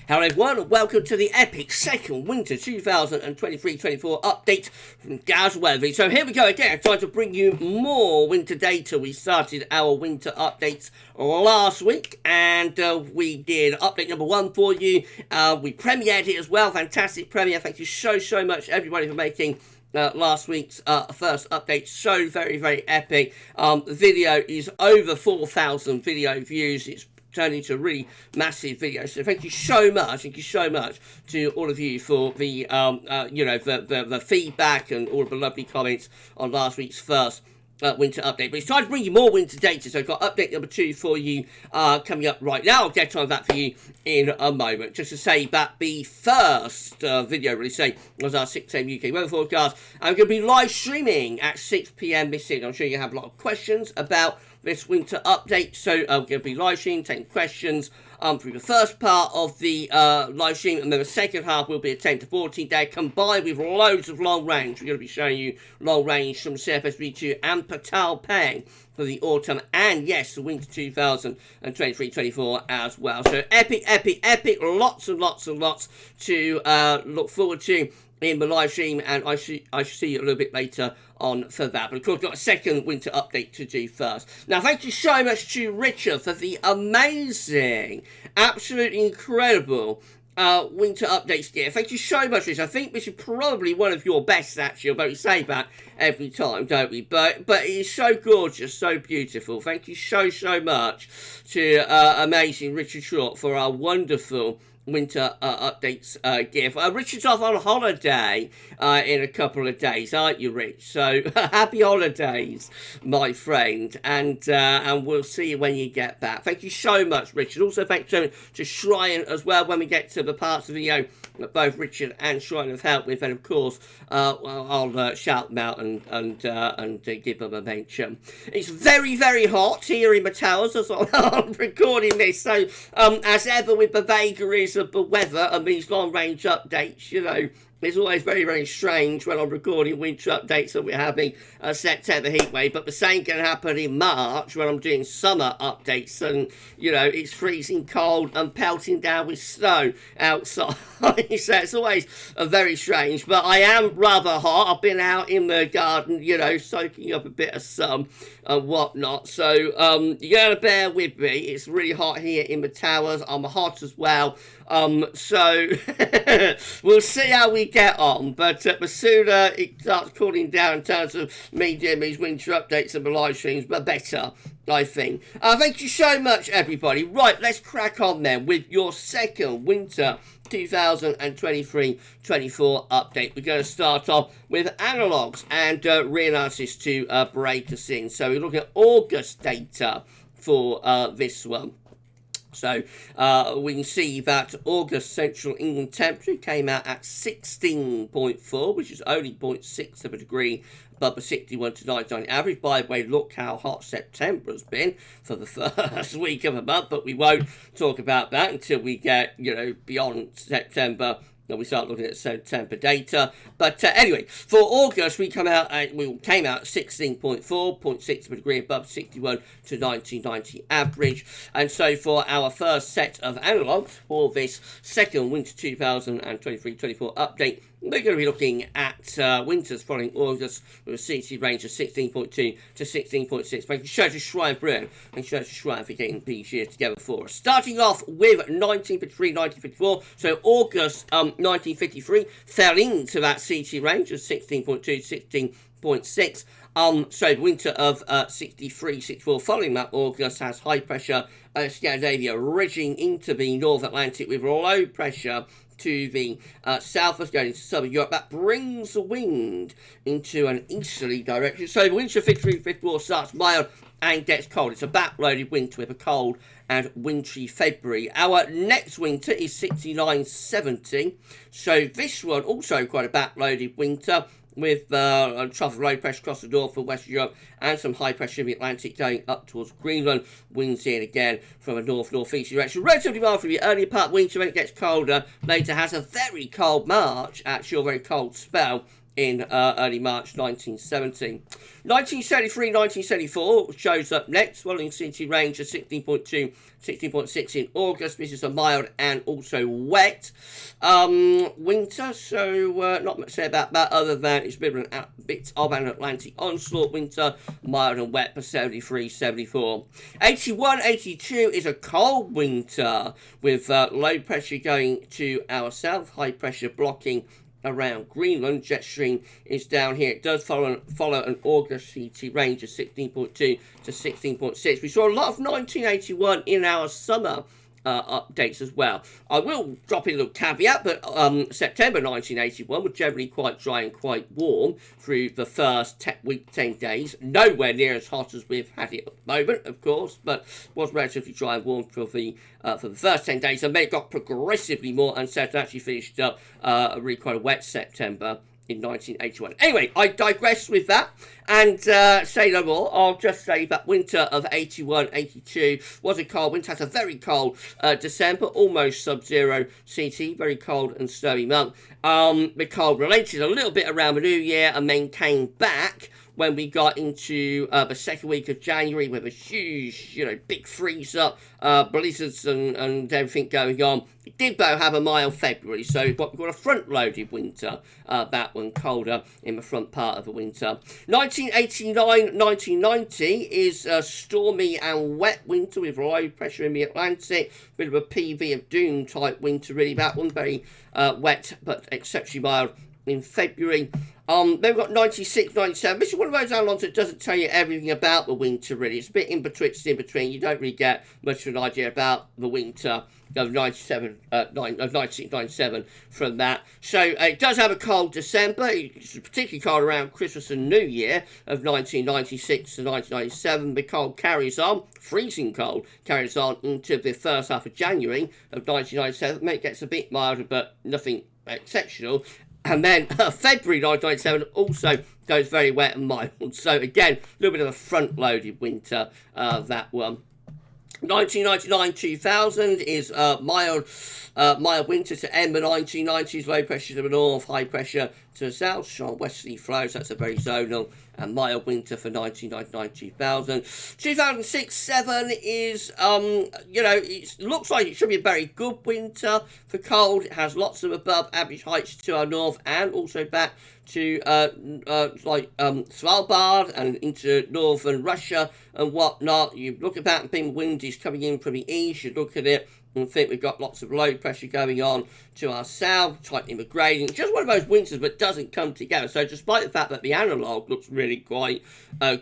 Hello everyone and welcome to the epic second winter 2023-24 update from GavsWeatherVids. So here we go again, trying to bring you more winter data. We started our winter updates last week and we did update number 1 for you. We premiered it as well, fantastic premiere. Thank you so much everybody for making last week's first update so very epic. The video is over 4,000 video views. It's turned into a really massive video, so thank you so much to all of you for the the feedback and all of the lovely comments on last week's first winter update. But it's time to bring you more winter data, so I've got update number 2 for you coming up right now. I'll get on that for you in a moment. Just to say that the first video release was our 6 AM UK weather forecast. I'm going to be live streaming at 6 PM this evening. I'm sure you have a lot of questions about this winter update, so I'm going to be live streaming, taking questions through the first part of the live stream, and then the second half will be a 10 to 14 day combined with loads of long range. We're going to be showing you long range from CFSV2 and Patal Peng for the autumn and yes, the winter 2023-24 as well. So epic, lots and lots to look forward to in the live stream, and I should see you a little bit later on for that. But of course, we've got a second winter update to do first. Now, thank you so much to Richard for the amazing, absolutely incredible winter updates gear. Thank you so much, Richard. I think this is probably one of your best, actually, although we say that every time, don't we? But it is so gorgeous, so beautiful. Thank you so much to amazing Richard Short for our wonderful winter updates gear. Richard's off on holiday in a couple of days, aren't you, Rich? So happy holidays, my friend, and we'll see you when you get back. Thank you so much, Richard. Also, thanks to Shrine as well. When we get to the parts of the video that both Richard and Shrine have helped with, and of course, I'll shout them out and give them a mention. It's very hot here in the towers as I'm recording this. So as ever with the vagaries of the weather and these long-range updates, you know, it's always very strange when I'm recording winter updates and we're having a September heatwave, but the same can happen in March when I'm doing summer updates and, you know, it's freezing cold and pelting down with snow outside. So it's always very strange, but I am rather hot. I've been out in the garden, you know, soaking up a bit of sun and whatnot, so you gotta bear with me. It's really hot here in the towers. I'm hot as well, so we'll see how we get on, but the sooner it starts cooling down in terms of me doing these winter updates and the live streams, the better, I think. Thank you so much, everybody. Right, let's crack on then with your second winter 2023-24 update. We're going to start off with analogues and reanalysis to break us in. So we're looking at August data for this one. So we can see that August Central England temperature came out at 16.4, which is only 0.6 of a degree above the 61 to 99 average. By the way, look how hot September has been for the first week of the month, but we won't talk about that until we get, you know, beyond September. And we start looking at September data. But anyway, for August, we came out at 16.4, 0.6 of a degree above 61 to 1990 average. And so for our first set of analogues for this second winter 2023-24 update, we're going to be looking at winters following August with a CT range of 16.2 to 16.6. Thank you so to Shrine Bruin. Thank you so to Shrine for getting these years together for us. Starting off with 1953, 1954. So August 1953 fell into that CT range of 16.2 to 16.6. So the winter of 63-64 following that August has high pressure Scandinavia ridging into the North Atlantic with low pressure to the southwest going into southern Europe. That brings the wind into an easterly direction. So the winter of 53-54 starts mild and gets cold. It's a backloaded winter with a cold and wintry February. Our next winter is 69-70. So this one also quite a backloaded winter with a trough of low pressure across the north and western Europe and some high pressure in the Atlantic going up towards Greenland. Winds in again from a north-northeast direction. Relatively mild for the earlier part of winter when it gets colder. Later has a very cold March, actually a very cold spell in early March 1970. 1973-1974 shows up next, following CT range of 16.2, 16.6 in August. This is a mild and also wet winter, so not much to say about that other than it's been a bit of an Atlantic onslaught winter, mild and wet for 73-74. 81-82 is a cold winter with low pressure going to our south, high pressure blocking around Greenland. Jet stream is down here. It does follow an August CT range of 16.2 to 16.6. We saw a lot of 1981 in our summer updates as well. I will drop in a little caveat, but September 1981 was generally quite dry and quite warm through the first 10 days. Nowhere near as hot as we've had it at the moment, of course, but was relatively dry and warm for the first 10 days, and then it got progressively more unsettled. Actually finished up a really quite a wet September in 1981. Anyway, I digress with that and say no more. I'll just say that winter of 81-82 was a cold winter. Had a very cold December, almost sub-zero CT, very cold and snowy month. The cold related a little bit around the New Year and then came back when we got into the second week of January with a huge, big freeze up, blizzards and everything going on. It did, though, have a mild February, so we've got a front-loaded winter, that one colder in the front part of the winter. 1989-1990 is a stormy and wet winter with low pressure in the Atlantic, bit of a PV of doom type winter, really. That one very wet, but exceptionally mild in February. Then we've got 96-97. This is one of those analyses that doesn't tell you everything about the winter, really. It's a bit in between. You don't really get much of an idea about the winter of 96-97 from that. So it does have a cold December. It's particularly cold around Christmas and New Year of 1996 to 1997. The cold carries on, freezing cold, carries on into the first half of January of 1997. It gets a bit milder, but nothing exceptional. And then February 1997 also goes very wet and mild. So again, a little bit of a front-loaded winter, that one. 1999-2000 is mild winter to end the 1990s. Low pressure to the north, high pressure to the south. Strong westerly flows. That's a very zonal and mild winter for 1999-2000. 2006-07 is, it looks like it should be a very good winter for cold. It has lots of above average heights to our north and also back to Svalbard and into northern Russia and whatnot. You look at that and think wind is coming in from the east. You look at it and think we've got lots of low pressure going on to our south, tightening the gradient. Just one of those winters but doesn't come together. So despite the fact that the analogue looks really quite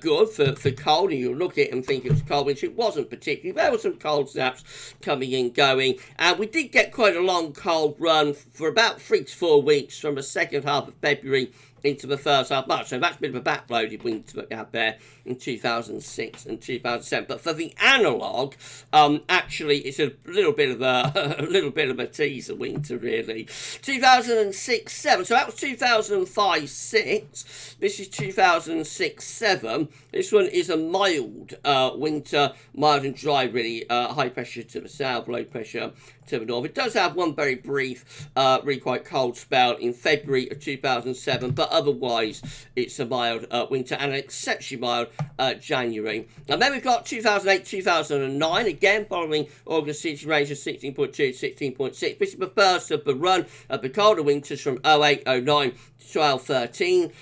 good for cold, and you look at it and think it was cold winter, it wasn't particularly. There were some cold snaps coming in, going, and we did get quite a long cold run for about 3 to 4 weeks from the second half of February into the first half of March. So that's a bit of a backloaded winter that we had there in 2006 and 2007. But for the analogue, actually, it's a little bit of a teaser winter, really. 2006-07. So that was 2005-06. This is 2006-07. This one is a mild winter, mild and dry, really. High pressure to the south, low pressure to the north. It does have one very brief, really quite cold spell in February of 2007, but otherwise it's a mild winter and an exceptionally mild January. And then we've got 2008-2009, again following August CT range of 16.2 to 16.6. This is the first of the run of the colder winters from 08-09 to 12-13.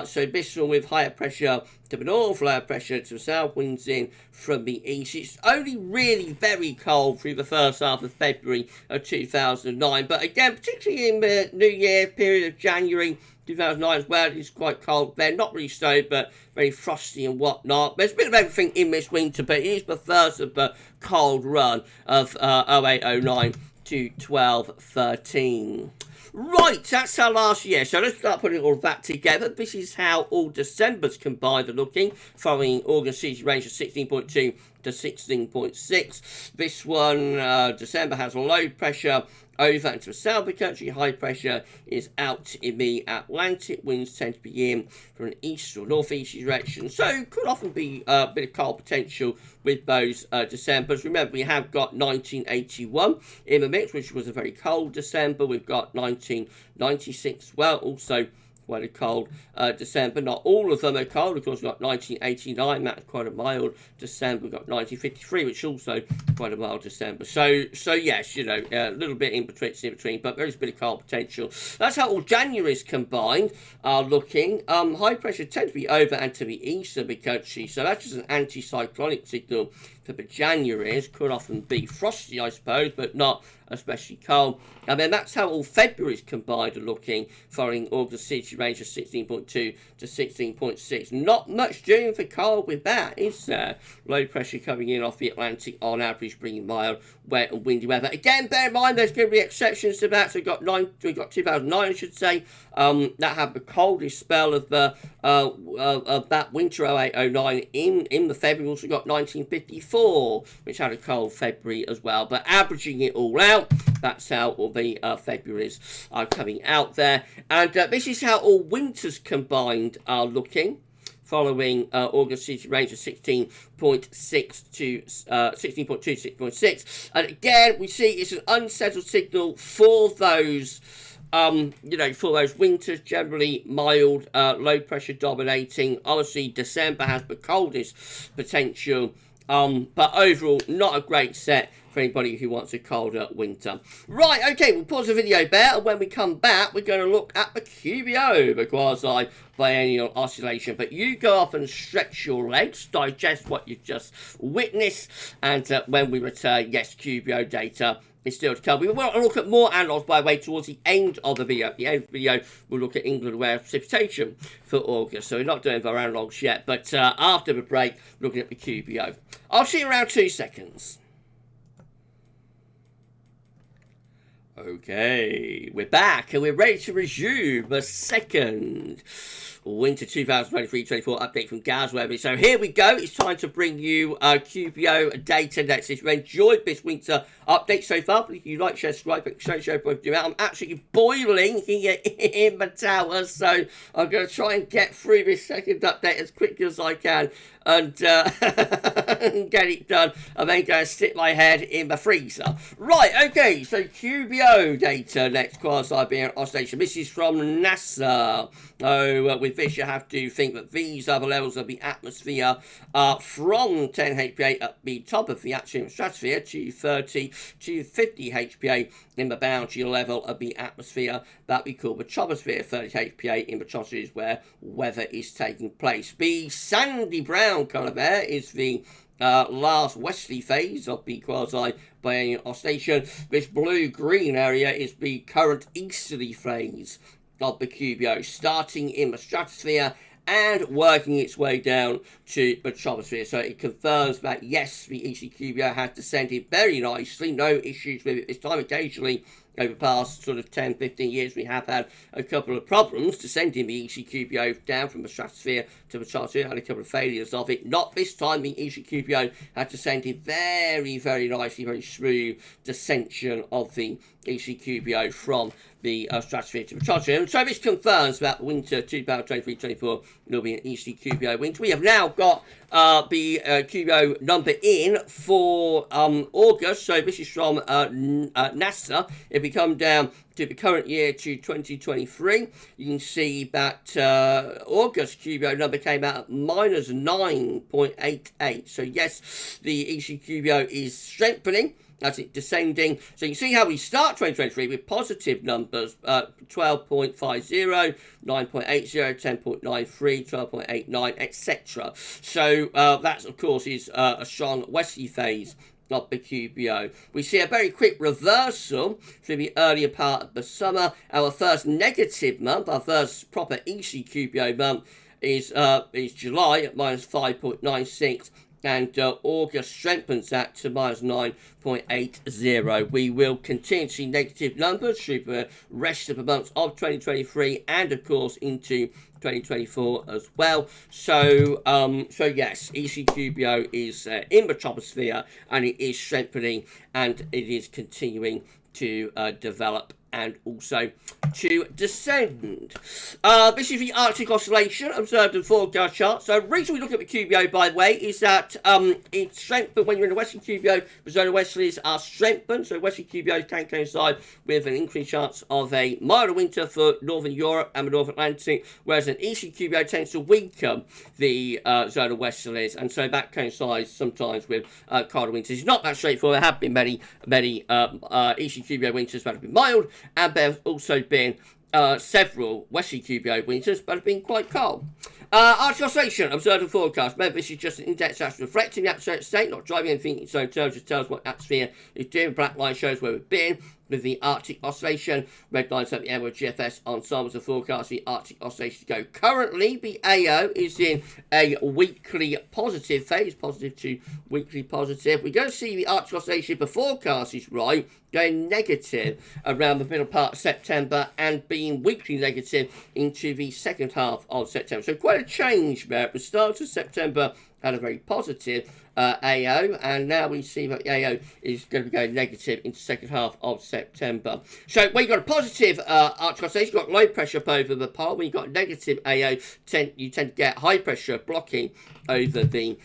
So this one with higher pressure to the north, lower pressure to the south, winds in from the east. It's only really very cold through the first half of February of 2009, but again, particularly in the New Year period of January 2009 as well, it's quite cold there. Not really snowed, but very frosty and whatnot. There's a bit of everything in this winter, but it is the first of the cold run of 08-09 to 12-13. Right, that's our last year. So let's start putting all of that together. This is how all Decembers combined are looking, following August CT range of 16.2 to 16.6. This one, December, has a low pressure over into the south of the country. High pressure is out in the Atlantic. Winds tend to be in from an east or northeast direction. So could often be a bit of cold potential with those Decembers. Remember, we have got 1981 in the mix, which was a very cold December. We've got 1996, well, also quite a cold December. Not all of them are cold. Of course, we've got 1989, that's quite a mild December. We've got 1953, which is also quite a mild December. So yes, you know, a little bit in between, but there's a bit of cold potential. That's how all January's combined are looking. High pressure tends to be over and to the east of the country, so that's just an anticyclonic signal for the January's. Could often be frosty, I suppose, but not especially cold. And then that's how all February's combined are looking, following August CT range of 16.2 to 16.6. Not much doing for cold with that, is there? Low pressure coming in off the Atlantic on average, bringing mild, wet and windy weather. Again, bear in mind there's going to be exceptions to that. So we've got 2009, I should say, that had the coldest spell of the of that winter 08-09 in the February. Also got 1954, which had a cold February as well. But averaging it all out, that's how all the Februaries are coming out there. And this is how all winters combined are looking, following August CT range of 16.6 to 16.2 to 6.6. And again, we see it's an unsettled signal for those you know, for those winters, generally mild, low pressure dominating. Obviously, December has the coldest potential, but overall, not a great set for anybody who wants a colder winter. Right, okay, we'll pause the video there, and when we come back, we're going to look at the QBO, the quasi-biennial oscillation. But you go off and stretch your legs, digest what you've just witnessed, and when we return, yes, QBO data is still to come. We will look at more anomalies by the way towards the end of the video. At the end of the video, we'll look at England weather precipitation for August. So we're not doing our analogues yet, but after the break, looking at the QBO. I'll see you around 2 seconds. Okay, we're back and we're ready to resume the second Winter 2023-24 update from GavsWeatherVids. So here we go. It's time to bring you QBO data next. If you enjoyed this winter update so far, please you like, share, subscribe, show both do out. I'm absolutely boiling here in the tower, so I'm going to try and get through this second update as quickly as I can and get it done, and then go and stick my head in the freezer. Right, okay, so QBO data next, quasi-biennial oscillation. This is from NASA. With this, you have to think that these are the levels of the atmosphere from 10 HPA at the top of the atmosphere stratosphere to 30 to 50 HPA in the boundary level of the atmosphere that we call the troposphere. 30 HPA in the troposphere is where weather is taking place. The sandy brown colour there is the last westerly phase of the quasi-biennial oscillation. This blue-green area is the current easterly phase of the QBO, starting in the stratosphere and working its way down to the troposphere. So it confirms that, yes, the ECQBO has descended very nicely. No issues with it this time. Occasionally, over the past sort of 10, 15 years, we have had a couple of problems descending the ECQBO down from the stratosphere to the troposphere. Had a couple of failures of it. Not this time. The ECQBO had descended very, very nicely, very smooth descension of the ECQBO from the stratosphere to the troposphere. And so this confirms that winter 2023-24 will be an ECQBO winter. We have now got the QBO number in for August. So this is from NASA. If we come down to the current year to 2023, you can see that August QBO number came out at minus 9.88. So yes, the ECQBO is strengthening as it's descending. So you can see how we start 2023 with positive numbers, 12.50, 9.80, 10.93, 12.89, etc. So that, of course, is a strong westerly phase of the QBO. We see a very quick reversal through the earlier part of the summer. Our first negative month, our first proper ECQBO month is July at minus 5.96. And August strengthens that to minus 9.80. We will continue to see negative numbers through the rest of the months of 2023 and, of course, into 2024 as well. So yes, ECQBO is in the troposphere and it is strengthening and it is continuing to develop and also to descend. This is the Arctic oscillation observed in forecast chart. So the reason we look at the QBO, by the way, is that it's strengthened when you're in the western QBO. The zona westerlies are strengthened, so western QBOs can coincide with an increased chance of a milder winter for northern Europe and the North Atlantic, whereas an eastern QBO tends to weaken the zona westerlies, and so that coincides sometimes with colder winters. It's not that straightforward. There have been many eastern QBO winters that have been mild, and there have also been several western QBO winters that have been quite cold. Arctic oscillation observed and forecast. Remember, this is just an index that's reflecting the atmospheric state, not driving anything. So in terms of tells what the atmosphere is doing. Black line shows where we've been with the Arctic oscillation. Red lines at the end with GFS ensembles and forecast. The Arctic oscillation go. Currently, the AO is in a weekly positive phase, positive to weekly positive. We're going to see the Arctic oscillation, the forecast is right, going negative around the middle part of September and being weekly negative into the second half of September. So quite a change there. At the start of September, had a very positive AO, and now we see that the AO is going to be going negative in the second half of September. So when you've got a positive Arctic oscillation, you've got low pressure up over the pole. When you've got negative AO, you tend to get high pressure blocking over the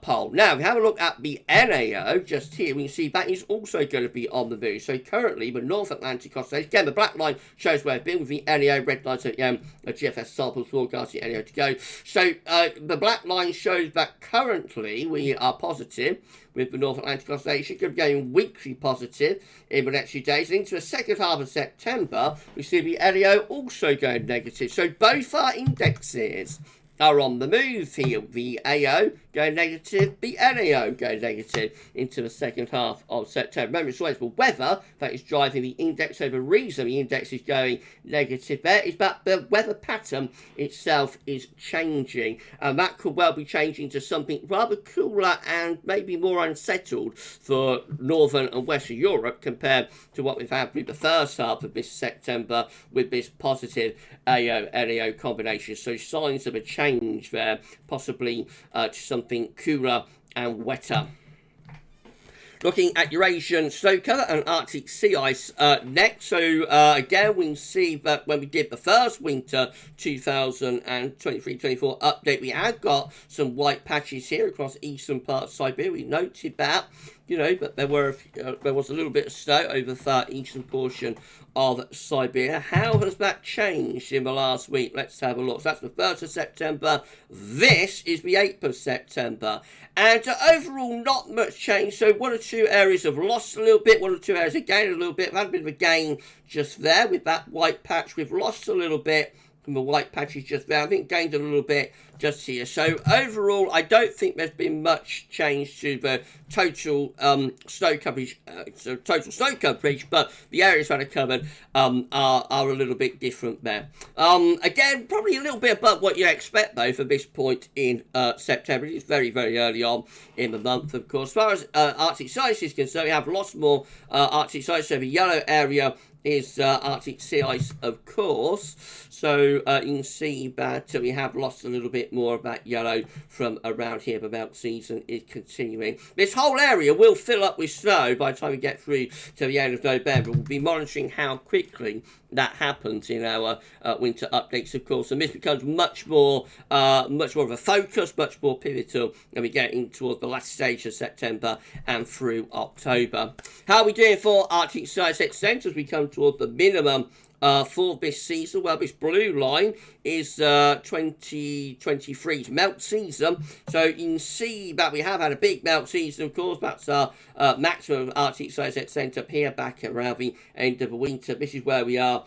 pole. Now, if we have a look at the NAO, just here, we can see that is also going to be on the move. So currently, the North Atlantic oscillation, again, the black line shows where it's been with the NAO, red lines at the end, GFS samples forecast the NAO to go. So the black line shows that currently we are positive with the North Atlantic oscillation, could be going weekly positive in the next few days. And into the second half of September, we see the NAO also going negative. So both our indexes are on the move here. The AO going negative, the NAO going negative into the second half of September. Remember, it's always the weather that is driving the index. So the reason the index is going negative there is that the weather pattern itself is changing, and that could well be changing to something rather cooler and maybe more unsettled for northern and western Europe compared to what we've had with the first half of this September with this positive AO-NAO combination. So signs of a change there, possibly to something cooler and wetter. Looking at Eurasian snow cover and Arctic sea ice next. So again, we can see that when we did the first winter 2023-24 update, we had got some white patches here across eastern parts of Siberia. We noted that, you know, but there was a little bit of snow over the far eastern portion of Siberia. How has that changed in the last week? Let's have a look. So that's the 1st of September. This is the 8th of September. And overall, not much change. So one or two areas have lost a little bit. One or two areas have gained a little bit. We've had a bit of a gain just there with that white patch. We've lost a little bit from the white patches just there. I think gained a little bit just here. So overall, I don't think there's been much change to the total snow coverage, but the areas that are covered are a little bit different there. Again, probably a little bit above what you expect though for this point in September. It's very, very early on in the month, of course. As far as Arctic sea ice is concerned, we have lost more Arctic sea ice. So the yellow area is Arctic sea ice, of course. So you can see that we have lost a little bit more of that yellow from around here. The melt season is continuing. This whole area will fill up with snow by the time we get through to the end of November. We'll be monitoring how quickly that happens in our winter updates, of course, and this becomes much more of a focus, much more pivotal when we get in towards the last stage of September and through October. How are we doing for Arctic sea ice extent as we come towards the minimum for this season? Well, this blue line is 2023's melt season. So you can see that we have had a big melt season, of course. That's our maximum Arctic sea ice extent up here back around the end of the winter. This is where we are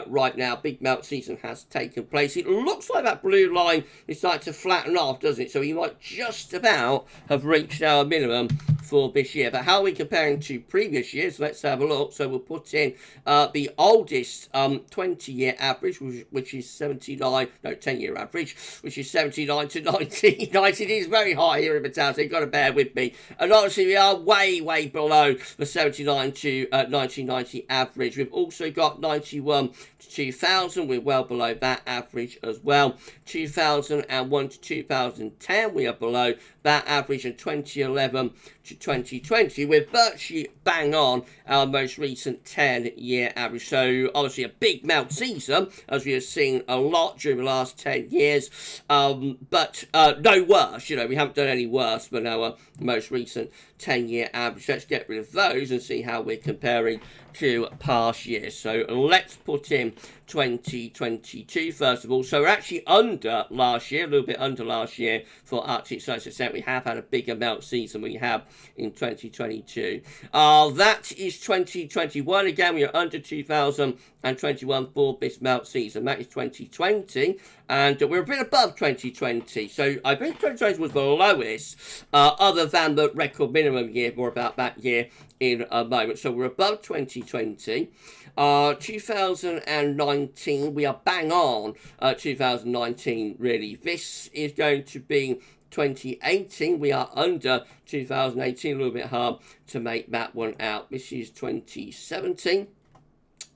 right now. Big melt season has taken place. It looks like that blue line is starting to flatten off, doesn't it? So we might just about have reached our minimum for this year. But how are we comparing to previous years? Let's have a look. So we'll put in the oldest 20-year average, which is 10-year average, which is 79 to 1990. It is very high here in the town, so you've got to bear with me. And obviously we are way, way below the 79 to 1990 average. We've also got 91 to 2000, we're well below that average as well. 2001 to 2010, we are below that average, and 2011 to to 2020, we're virtually bang on our most recent 10-year average. So obviously a big melt season, as we have seen a lot during the last 10 years, but no worse. You know, we haven't done any worse than our most recent 10-year average. Let's get rid of those and see how we're comparing to past years. So let's put in 2022 first of all. So we're actually under last year, a little bit under last year for Arctic Circle Extent. We have had a bigger melt season we have in 2022. That is 2021. Again, we are under 2021 for this melt season. That is 2020, and we're a bit above 2020. So I think 2020 was the lowest, other than the record minimum year. More about that year in a moment. So we're above 2020. 2019, we are bang on 2019, really. This is going to be 2018. We are under 2018, a little bit hard to make that one out. This is 2017.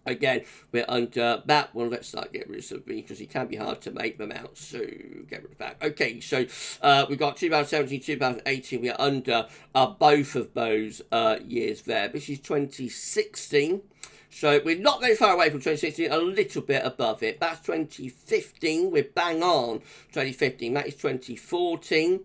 Again, we're under that one. Let's start getting rid of some because it can be hard to make them out. So get rid of that. Okay, so we've got 2017, 2018. We are under both of those years there. This is 2016. So we're not very far away from 2016, a little bit above it. That's 2015. We're bang on 2015. That is 2014.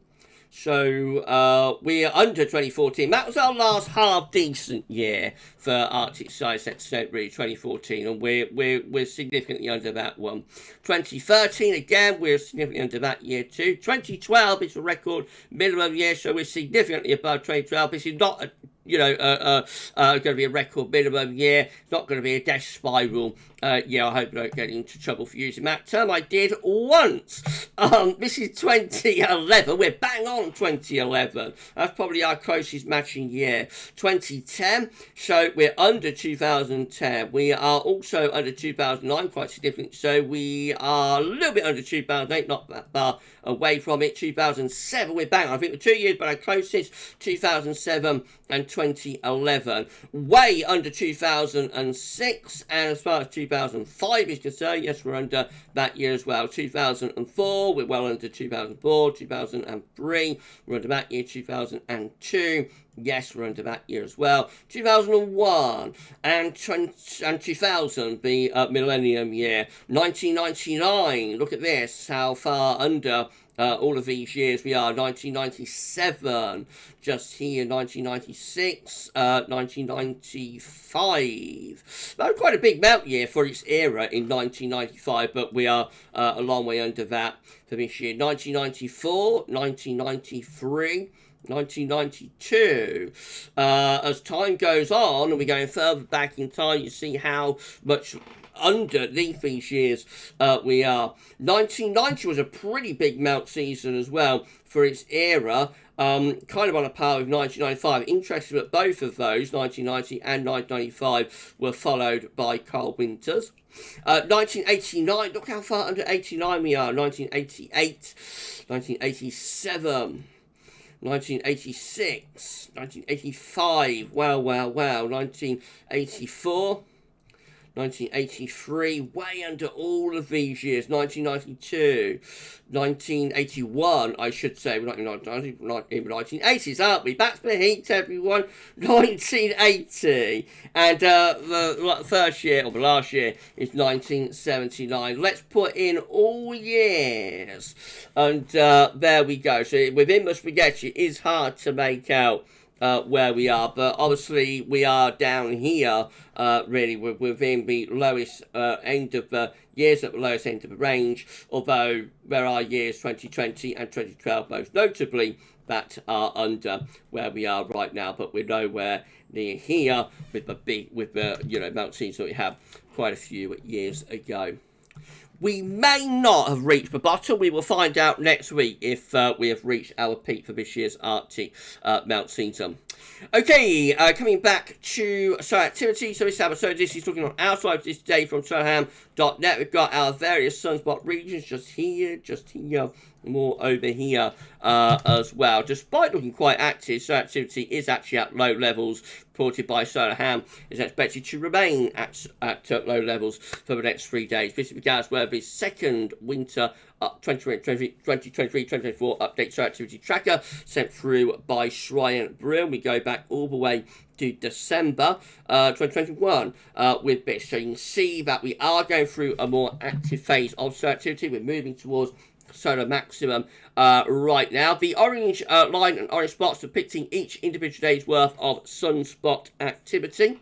So we're under 2014. That was our last half-decent year for Arctic Size Extent, really, 2014, and we're significantly under that one. 2013, again, we're significantly under that year too. 2012 is a record minimum year, so we're significantly above 2012. This is not going to be a record minimum year. It's not going to be a death spiral. Yeah, I hope I don't get into trouble for using that term. I did once. This is 2011. We're bang on 2011. That's probably our closest matching year. 2010. So we're under 2010. We are also under 2009, quite significant. So we are a little bit under 2008, not that far away from it. 2007, we're bang on. I think the 2 years, but our closest, 2007 and 2011. Way under 2006, and as far as 2005 is concerned, yes, we're under that year as well. 2004, we're well under 2004. 2003, we're under that year. 2002, yes, we're under that year as well. 2001 and 2000, the millennium year. 1999, look at this, how far under all of these years we are. 1997, just here. 1996, 1995. That was quite a big melt year for its era in 1995, but we are a long way under that for this year. 1994, 1993. 1992. As time goes on and we're going further back in time, you see how much under these years we are. 1990 was a pretty big melt season as well for its era, kind of on a par with 1995. Interesting that both of those, 1990 and 1995, were followed by cold winters. 1989, look how far under 89 we are. 1988, 1987. 1986, 1985, wow, 1984, 1983, way under all of these years. 1992, 1981, I should say. We're not even 1980s, aren't we? Back to the heat, everyone. 1980. And the first year, or the last year, is 1979. Let's put in all years. And there we go. So within the spaghetti, it is hard to make out where we are, but obviously we are down here, really, we're within the lowest end of the years, at the lowest end of the range, although there are years 2020 and 2012 most notably that are under where we are right now, but we're nowhere near here with the melt season that we had quite a few years ago. We may not have reached the bottom. We will find out next week if we have reached our peak for this year's Arctic melt season. Okay, coming back to solar activity. So this episode, this is looking on our side this day from solarham.net. We've got our various sunspot regions just here, more over here as well. Despite looking quite active, solar activity is actually at low levels. Reported by Solar Ham is expected to remain at low levels for the next 3 days. This is GavsWeatherVids' second winter 2023-2024 update solar activity tracker sent through by Shryan Brill. We go back all the way to December 2021 with this. So you can see that we are going through a more active phase of solar activity. We're moving towards solar maximum right now. The orange line and orange spots depicting each individual day's worth of sunspot activity.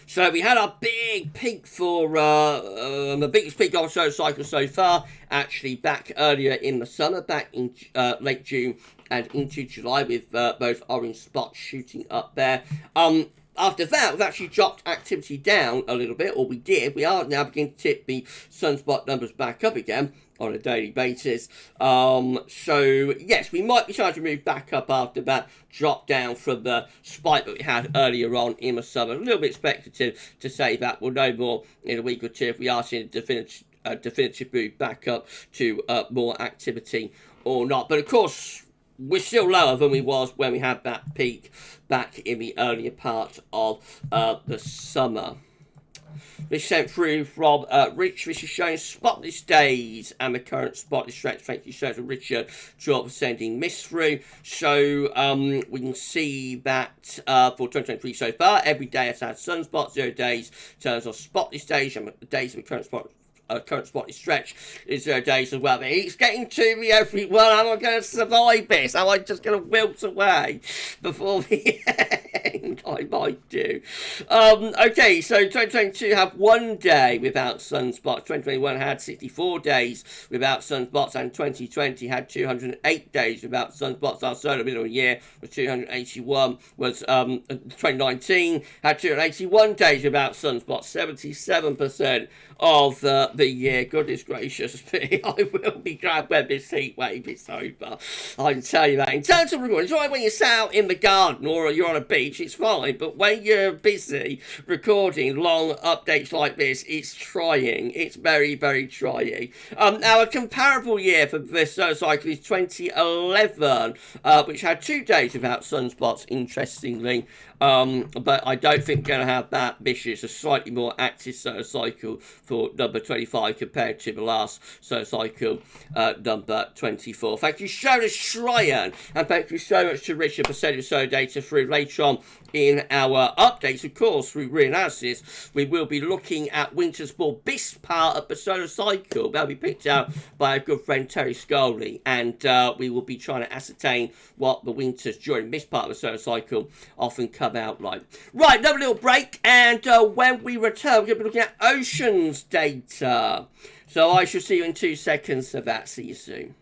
So we had our big peak for the biggest peak of solar cycle so far, actually back earlier in the summer, back in late June and into July, with those orange spots shooting up there. After that, we've actually dropped activity down a little bit, or we did. We are now beginning to tip the sunspot numbers back up again on a daily basis. So, yes, we might be trying to move back up after that drop down from the spike that we had earlier on in the summer. A little bit speculative to say that. We'll know more in a week or two if we are seeing a definitive move back up to more activity or not. But, of course, we're still lower than we was when we had that peak back in the earlier part of the summer. This sent through from Rich. This is showing spotless days and the current spotless stretch. Thank you so much, Richard, for sending this through. So we can see that for 2023 so far, every day has had sunspots, 0 days in terms of spotless days, and the days of the current spotless stretch is 0 days as well. The heat's getting to me, everyone. Am I going to survive this? Am I just going to wilt away before the end? I might do. Okay, so 2022 had 1 day without sunspots. 2021 had 64 days without sunspots, and 2020 had 208 days without sunspots. Our solar middle year was 281. Was 2019 had 281 days without sunspots. 77% of the year. Goodness gracious me, I will be glad when this heat wave is over. I can tell you that. In terms of recording, it's right when you're sat out in the garden or you're on a beach, it's fine, but when you're busy recording long updates like this, it's trying. It's very, very trying. Now, a comparable year for this solar cycle is 2011, which had 2 days without sunspots, interestingly. But I don't think we're going to have that vicious, a slightly more active solar cycle for number 25 compared to the last solar cycle, number 24. Thank you so much, Shryan, and thank you so much to Richard for sending solar data through later on in our updates. Of course, through reanalysis, we will be looking at winters for this part of the solar cycle. That'll be picked out by our good friend Terry Scully, and we will be trying to ascertain what the winters during this part of the solar cycle often come out like. Right, another little break, and when we return, we're going to be looking at oceans data. So I shall see you in 2 seconds for that. See you soon.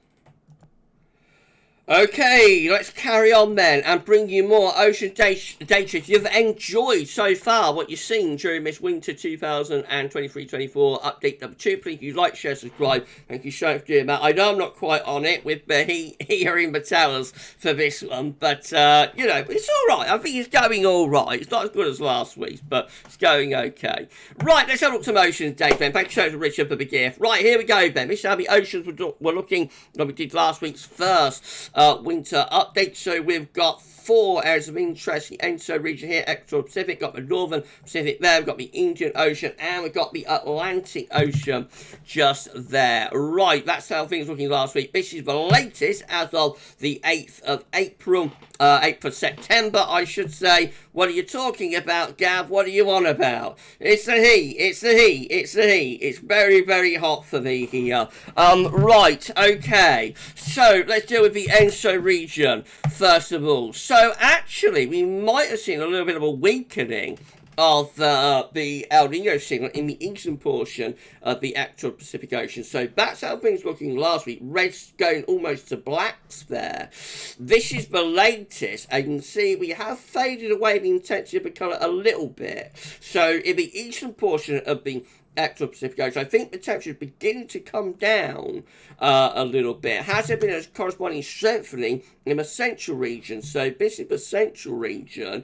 Okay, let's carry on then and bring you more ocean data. If you've enjoyed so far what you've seen during this winter 2023-24 update number 2, please you like, share, subscribe. Thank you so much for doing that. I know I'm not quite on it with the heat here in the towers for this one, but you know, it's all right. I think it's going all right. It's not as good as last week's, but it's going okay. Right, let's have a look at some oceans data then. Thank you so much, Richard, for the gift. Right, here we go then. This is how the oceans we're looking when we did last week's first winter update. So we've got 4 areas of interest: the ENSO region here, Equatorial Pacific, got the Northern Pacific there, we've got the Indian Ocean, and we've got the Atlantic Ocean just there. Right, that's how things were looking last week. This is the latest as of the 8th of April, 8th of September, I should say. What are you talking about, Gav? What are you on about? It's the heat, it's the heat, it's the heat. It's very, very hot for me here. Right, okay. So, let's deal with the ENSO region, first of all. So, actually, we might have seen a little bit of a weakening of the El Nino signal in the eastern portion of the actual Pacific Ocean. So that's how things were looking last week. Red's going almost to blacks there. This is the latest, and you can see we have faded away the intensity of the colour a little bit. So in the eastern portion of the actual Pacific Ocean, I think the temperature is beginning to come down a little bit. Has there been a corresponding strengthening in the central region? So this is the central region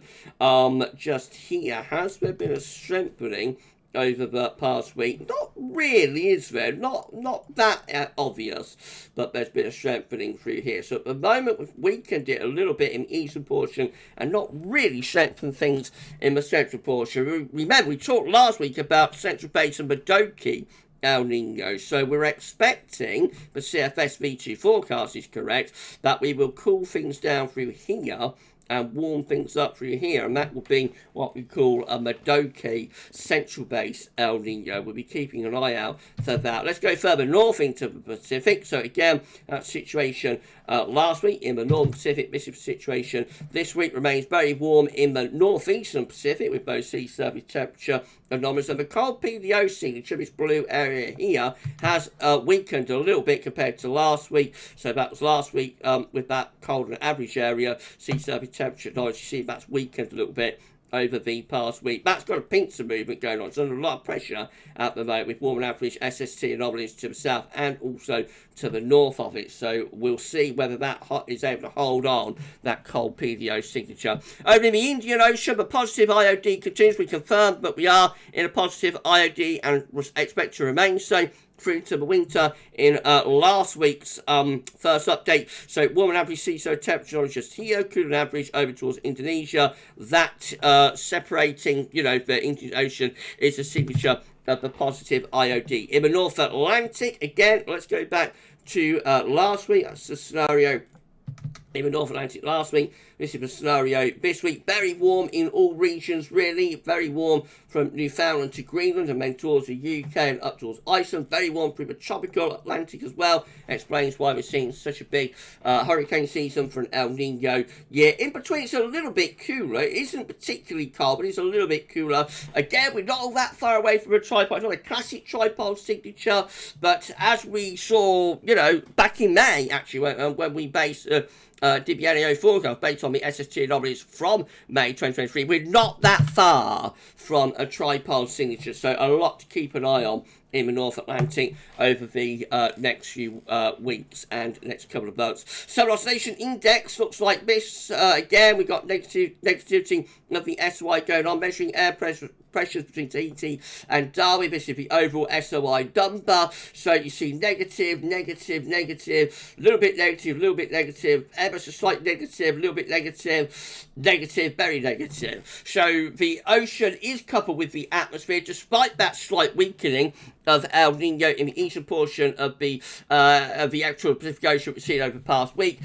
just here. Has there been a strengthening over the past week. Not really, is there? Not that obvious, but there's been a strengthening through here. So at the moment, we've weakened it a little bit in the eastern portion and not really strengthened things in the central portion. Remember, we talked last week about Central Basin Madoki El Nino, so we're expecting, the CFS V2 forecast is correct, that we will cool things down through here and warm things up through here, and that will be what we call a Madoki central base El Nino. We'll be keeping an eye out for that. Let's go further north into the Pacific. So again, that situation last week in the Northern Pacific, this situation this week remains very warm in the northeastern Pacific with both sea surface temperature anomalies, and the cold PDO signature, this blue area here, has weakened a little bit compared to last week. So that was last week with that cold and average area sea surface temperature anomalies. You see that's weakened a little bit over the past week. That's got a pincer movement going on. So under a lot of pressure at the moment with warm and average SST anomalies to the south and also to the north of it. So we'll see whether that is able to hold on that cold PDO signature. Over in the Indian Ocean, the positive IOD continues. We confirmed that we are in a positive IOD and expect to remain so through to the winter in last week's first update. So warm and average sea surface temperature is just here, cool and average over towards Indonesia. That separating, the Indian Ocean is the signature of the positive IOD. In the North Atlantic, again, let's go back to last week. That's the scenario in the North Atlantic last week. This is the scenario this week. Very warm in all regions, really. Very warm from Newfoundland to Greenland and then towards the UK and up towards Iceland. Very warm through the tropical Atlantic as well. Explains why we're seeing such a big hurricane season for an El Nino year. In between, it's a little bit cooler. It isn't particularly cold, but it's a little bit cooler. Again, we're not all that far away from a tripod. It's not a classic tripod signature, but as we saw, back in May, actually, when we based did the NAO forecast based on the SST anomalies from May 2023. We're not that far from a tripod signature, so a lot to keep an eye on in the North Atlantic over the next few weeks and next couple of months. Solar Oscillation Index looks like this. Again, we've got negativity of the SY going on, measuring air pressures between Tahiti and Darwin. This is the overall SOI number. So you see negative, negative, negative, a little bit negative, ever so slight negative, a little bit negative, negative, very negative. So the ocean is coupled with the atmosphere, despite that slight weakening of El Nino in the eastern portion of the actual Pacific Ocean we've seen over the past week.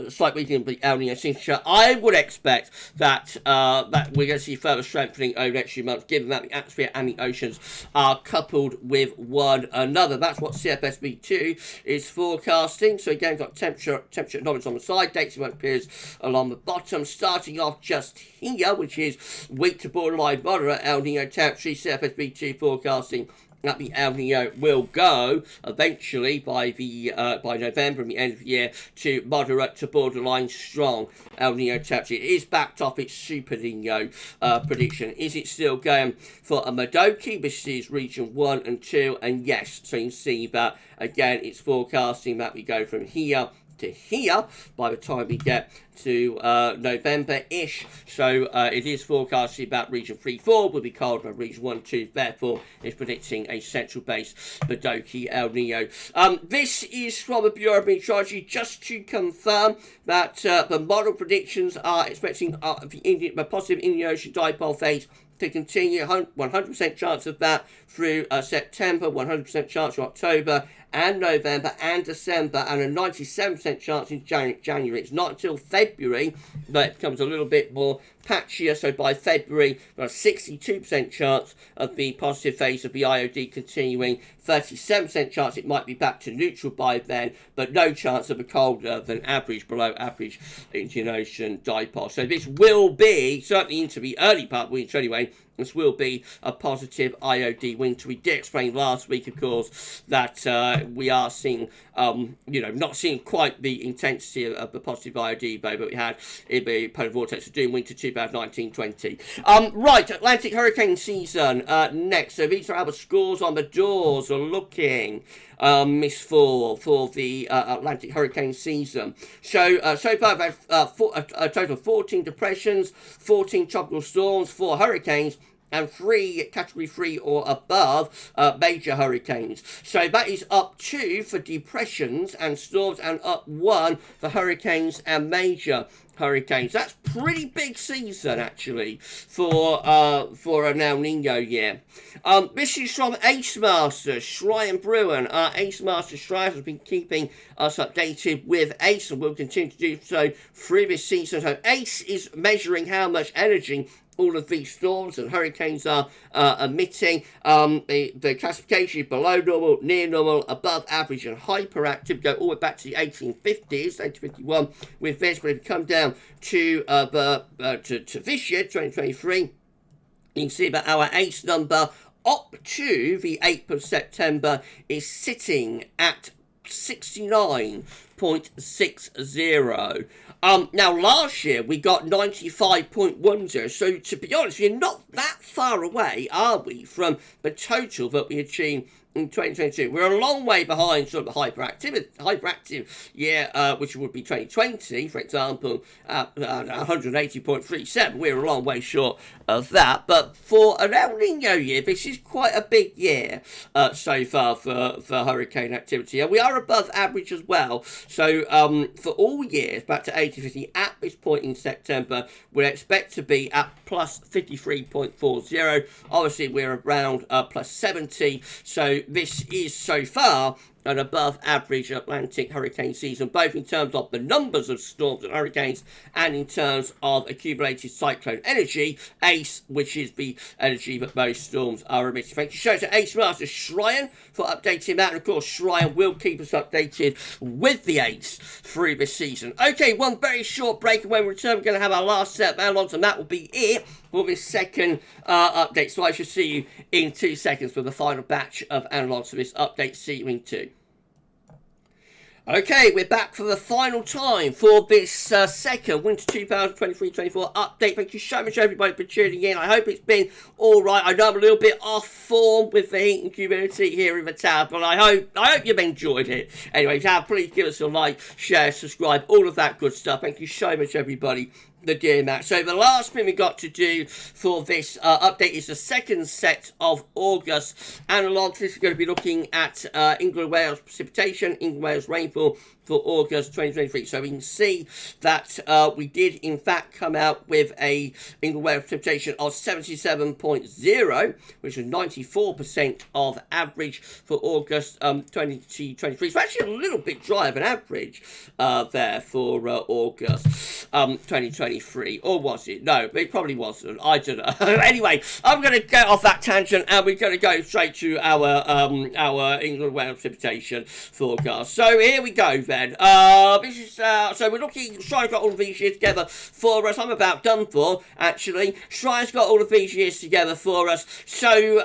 Slight weakening of the El Nino signature. I would expect that that we're going to see further strengthening over the next few months, given that the atmosphere and the oceans are coupled with one another. That's what CFSV2 is forecasting. So again, we've got temperature anomalies on the side, dates and month periods along the bottom, starting off just here, which is weak to borderline moderate El Nino territory. CFSV2 forecasting that the El Nino will go eventually by November and the end of the year to moderate to borderline strong El Nino territory. It is backed off its Super Nino prediction. Is it still going for a Madoki? This is region 1 and 2, and yes, so you can see that again it's forecasting that we go from here to here by the time we get to November-ish. So it is forecasting that region 3-4 will be cold, but region 1-2 therefore is predicting a central base Madoki El Nino. This is from the Bureau of Meteorology, just to confirm that the model predictions are expecting the positive Indian Ocean dipole phase to continue. 100% chance of that through September, 100% chance for October and November and December, and a 97% chance in January. It's not until February that it becomes a little bit more patchier. So by February, we've got a 62% chance of the positive phase of the IOD continuing, 37% chance it might be back to neutral by then, but no chance of a colder than average, below average Indian Ocean dipole. So this will be, certainly into the early part of winter anyway, this will be a positive IOD winter. We did explain last week, of course, that we are seeing, not seeing quite the intensity of the positive IOD, but we had in the polar vortex of doom winter 2019-20. Right, Atlantic hurricane season next. So these are how the scores on the doors are looking. Miss for the Atlantic hurricane season. So far I've had a total of 14 depressions, 14 tropical storms, 4 hurricanes, and 3 category 3 or above major hurricanes. So that is up 2 for depressions and storms, and up 1 for hurricanes and major hurricanes. That's pretty big season actually for an El Nino year. This is from Ace Master Shryan Bruin. Ace Master Shryan has been keeping us updated with ACE and will continue to do so through this season. So ACE is measuring how much energy all of these storms and hurricanes are emitting. The classification is below normal, near normal, above average, and hyperactive. Go all the way back to the 1850s, 1851 with this. But if you come down to this year, 2023, you can see that our ACE number up to the 8th of September is sitting at 69.60. Now last year we got 95.10, so to be honest, we're not that far away, are we, from the total that we achieved in 2022. We're a long way behind sort of the hyperactive year, which would be 2020, for example, 180.37. We're a long way short of that. But for an El Nino year, this is quite a big year so far for hurricane activity. And we are above average as well. So for all years, back to 1850, at this point in September, we expect to be at plus 53.40. Obviously, we're around plus 70. So this is so far an above average Atlantic hurricane season, both in terms of the numbers of storms and hurricanes and in terms of accumulated cyclone energy, ACE, which is the energy that most storms are emitting. Thank you so much to Ace Master Shryan for updating that, and of course Shryan will keep us updated with the ACE through this season. Okay, one very short break, and when we return we're going to have our last set of analogs, and that will be it for this second update. So I shall see you in 2 seconds for the final batch of analogs for this update. See you in 2. Okay, we're back for the final time for this second Winter 2023-24 update. Thank you so much, everybody, for tuning in. I hope it's been all right. I know I'm a little bit off form with the heat and humidity here in the town, but I hope you've enjoyed it. Anyway, please give us a like, share, subscribe, all of that good stuff. Thank you so much, everybody, for doing that. So the last thing we got to do for this update is the second set of August analogs. This is going to be looking at England and Wales precipitation, England and Wales rainfall for August 2023. So we can see that we did in fact come out with a England Wales precipitation of 77.0, which is 94% of average for August 2023. So actually a little bit drier than average there for August 2023. Or was it? No, it probably wasn't. I don't know. Anyway, I'm going to get off that tangent and we're going to go straight to our England Wales precipitation forecast. So here we go then. This is so we're looking. Shrine's got all of these years together for us. I'm about done for actually. Shrine's got all of these years together for us. So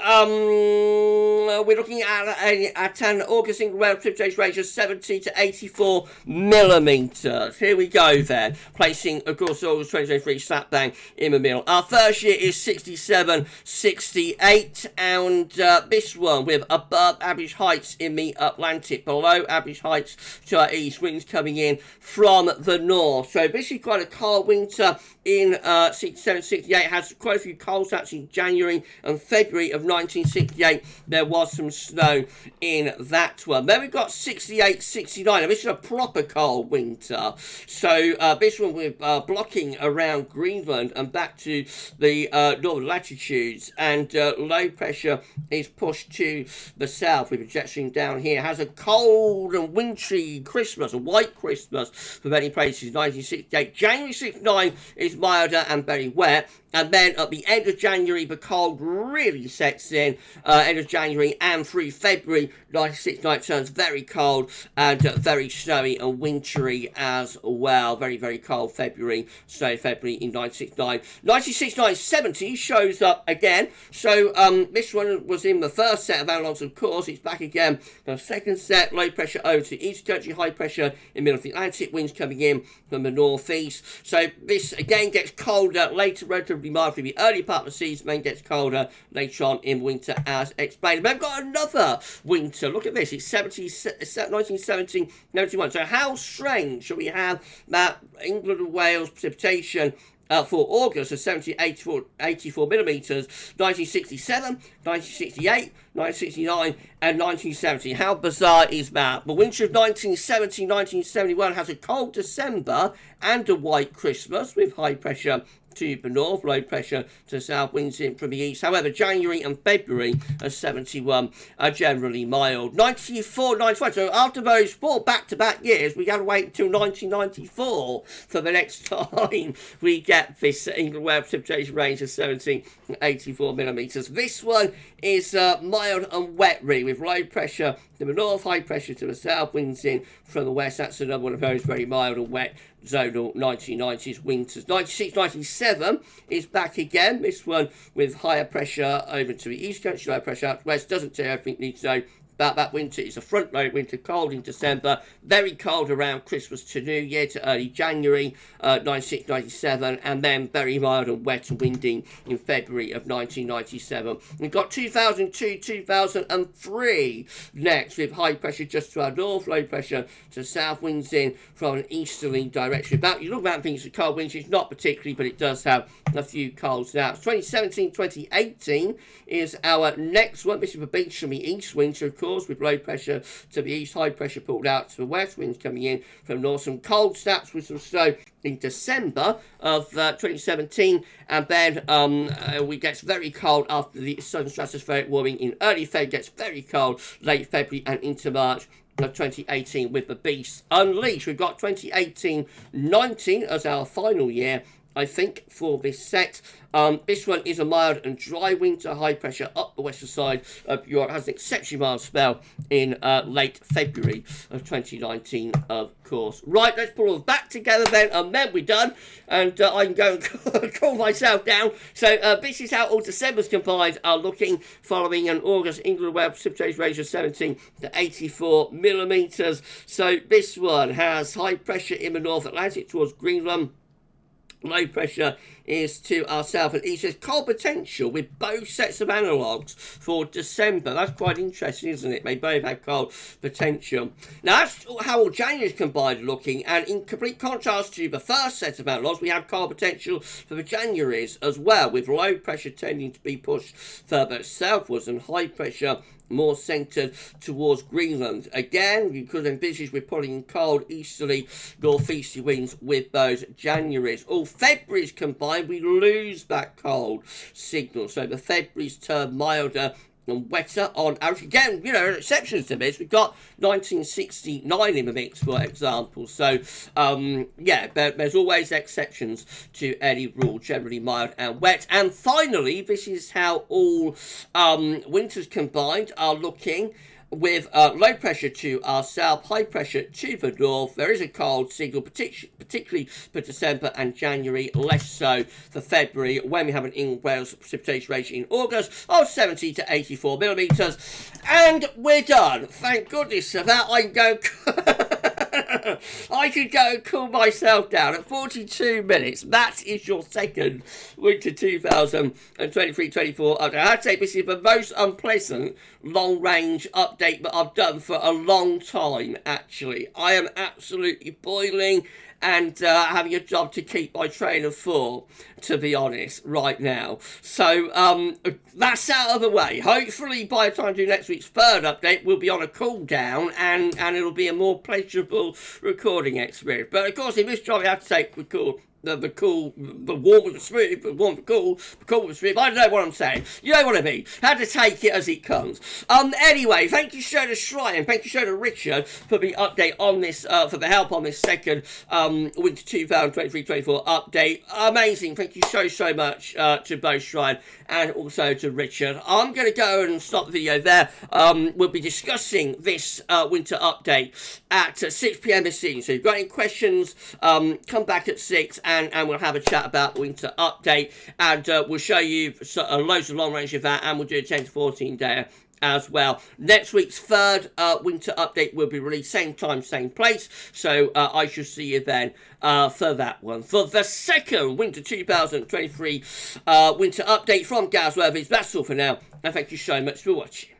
we're looking at an August England Wales precipitation range of 70 to 84 millimeters. Here we go then. Placing, of course, August 2023 slap bang in the middle. Our first year is 67, 68, and this one with above average heights in the Atlantic, below average heights to our east, winds coming in from the north. So this is quite a cold winter in 67, 68. Has quite a few cold snaps in January and February of 1968. There was some snow in that one. Then we've got 68, 69. And this is a proper cold winter. So this one with blocking around Greenland and back to the northern latitudes, and low pressure is pushed to the south with a jet stream down here. Has a cold and wintry Christmas, a white Christmas for many places. 1968. January 69 is milder and very wet. And then at the end of January, the cold really sets in. End of January and through February, 1969 turns very cold and very snowy and wintry as well. Very, very cold February, snowy February in 1969. 1969-70 shows up again. So this one was in the first set of analogs, of course. It's back again. The second set, low pressure over to east country, high pressure in the middle of the Atlantic, winds coming in from the northeast. So this again gets colder later, relatively mild for the early part of the season, then gets colder later on in winter as explained. But I've got another winter. Look at this. It's 1970-91. So how strange shall we have that England and Wales precipitation for August of 84 millimeters, 1967, 1968, 1969, and 1970. How bizarre is that? The winter of 1970-1971 has a cold December and a white Christmas with high pressure to the north, low pressure to the south, winds in from the east. However, January and February of 71 are generally mild. 94, 95, so after those 4 back-to-back years, we got to wait until 1994 for the next time we get this England weather precipitation range of 70 to 84 millimeters. This one is mild and wet, really, with low pressure to the north, high pressure to the south, winds in from the west. That's another one of those very mild and wet zonal 1990s winters. 96, 97 is back again. This one with higher pressure over to the east coast, low pressure out west. Doesn't tell you everything you need to know about that winter. It's a front load winter, cold in December, very cold around Christmas to New Year to early January 96, 97, and then very mild and wet and windy in February of 1997. We've got 2002, 2003 next, with high pressure just to our north, low pressure to south, winds in from an easterly direction. About you look about things, the cold winds, it's not particularly, but it does have a few cold snaps. 2017, 2018 is our next one. This is the beach from the east winter, of course, with low pressure to the east, high pressure pulled out to the west, winds coming in from north, some cold snaps with some snow in December of 2017, and then we get very cold after the southern stratospheric warming in early February, gets very cold late February and into March of 2018 with the beasts unleashed. We've got 2018-19 as our final year, I think, for this set. This one is a mild and dry winter, high pressure up the western side of Europe. Has an exceptionally mild spell in late February of 2019, of course. Right, let's pull all back together then, and then we're done, and I can go and cool myself down. So this is how all December's combined are looking following an August England weather precipitation range of 17 to 84 millimeters. So this one has high pressure in the North Atlantic towards Greenland. Low pressure is to our south and east. There's cold potential with both sets of analogues for December. That's quite interesting, isn't it? They both have cold potential. Now, that's how all January's combined are looking, and in complete contrast to the first set of analogues, we have cold potential for the Januaries as well, with low pressure tending to be pushed further southwards and high pressure more centred towards Greenland. Again, you could envisage we're pulling cold easterly, northeasterly winds with those Januaries. All Februaries combined, we lose that cold signal. So the Februaries turn milder and wetter on average. Again, you know, exceptions to this. We've got 1969 in the mix, for example. So, yeah, there's always exceptions to any rule, generally mild and wet. And finally, this is how all winters combined are looking, with low pressure to our south, high pressure to the north. There is a cold signal, particularly for December and January, less so for February, when we have an England Wales precipitation range in August of 70 to 84 millimetres. And we're done. Thank goodness for that. I can go... I could go and cool myself down at 42 minutes. That is your second winter 2023-24 update. I have to say, this is the most unpleasant long-range update that I've done for a long time, actually. I am absolutely boiling and having a job to keep my train of thought, to be honest, right now. So that's out of the way. Hopefully by the time I do next week's third update, we'll be on a cool down and it'll be a more pleasurable recording experience. But of course, in this job, I have to take the warm with the smooth, the warm with the cool with the smooth. I don't know what I'm saying. You know what I mean. Had to take it as it comes. Anyway, thank you so to Shrine, thank you so to Richard for the update on this, for the help on this second winter 2023-24 update. Amazing. Thank you so much to both Shrine and also to Richard. I'm going to go and stop the video there. We'll be discussing this winter update at 6 p.m. this evening. So if you've got any questions, come back at 6 and we'll have a chat about the winter update, and we'll show you loads of long range of that, and we'll do a 10 to 14 day as well. Next week's third winter update will be released same time, same place, so I shall see you then for that one. For the second winter 2023 winter update from GavsWeatherVids, that's all for now, and thank you so much for watching.